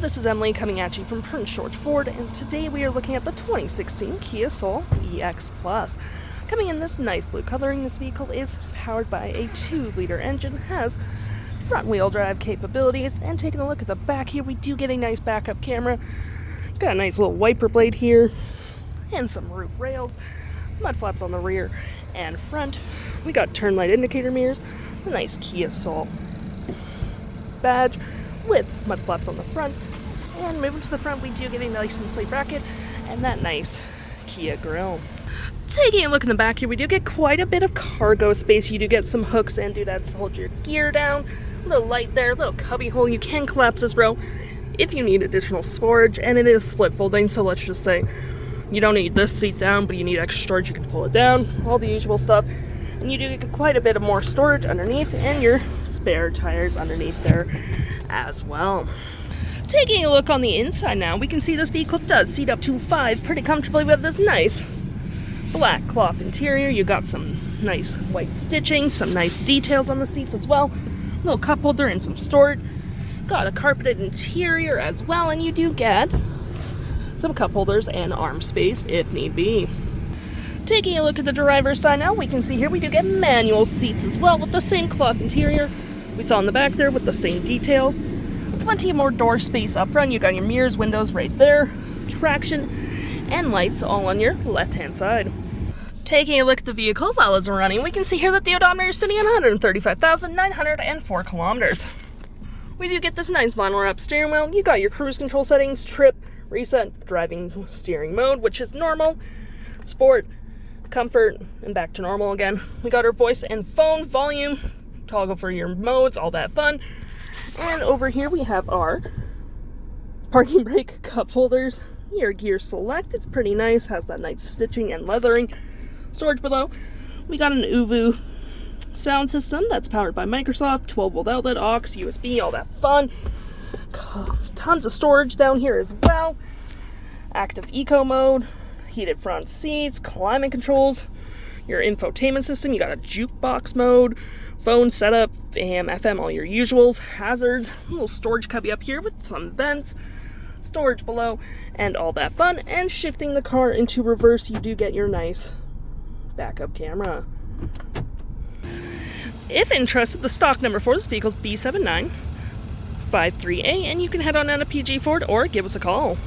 this is Emily coming at you from Prince George Ford, and today we are looking at the 2016 Kia Soul EX Plus. Coming in this nice blue coloring, this vehicle is powered by a 2-liter engine, has front-wheel drive capabilities, and taking a look at the back here, we do get a nice backup camera. Got a nice little wiper blade here, and some roof rails, mud flaps on the rear and front. We got turn light indicator mirrors, a nice Kia Soul badge with mud flaps on the front, and moving to the front we do get a license plate bracket and that nice Kia grill. Taking a look in the back here, we do get quite a bit of cargo space. You do get some hooks and doodads to hold your gear down, a little light there, a little cubby hole. You can collapse this row if you need additional storage, and it is split folding, so let's just say you don't need this seat down but you need extra storage, you can pull it down, all the usual stuff. And you do get quite a bit of more storage underneath, and your spare tires underneath there as well. Taking a look on the inside now, we can see this vehicle does seat up to 5 pretty comfortably. We have this nice black cloth interior. You got some nice white stitching, some nice details on the seats as well. Little cup holder and some storage. Got a carpeted interior as well, and you do get some cup holders and arm space if need be. Taking a look at the driver's side now, we can see here we do get manual seats as well with the same cloth interior we saw in the back there with the same details. Plenty more door space up front. You got your mirrors, windows right there, traction, and lights all on your left-hand side. Taking a look at the vehicle while it's running, we can see here that the odometer is sitting at 135,904 kilometers. We do get this nice vinyl wrap steering wheel. You got your cruise control settings, trip, reset, driving steering mode, which is normal, sport, comfort, and back to normal again. We got our voice and phone volume, toggle for your modes, all that fun. And over here we have our parking brake cup holders, your gear select. It's pretty nice, has that nice stitching and leathering. Storage below. We got an UVU sound system that's powered by Microsoft, 12-volt outlet, aux, USB, all that fun. Tons of storage down here as well. Active eco mode, heated front seats, climate controls, your infotainment system. You got a jukebox mode, phone setup, AM, FM, all your usuals, hazards, a little storage cubby up here with some vents, storage below, and all that fun. And shifting the car into reverse, you do get your nice backup camera. If interested, the stock number for this vehicle is B7953A, and you can head on down to PG Ford or give us a call.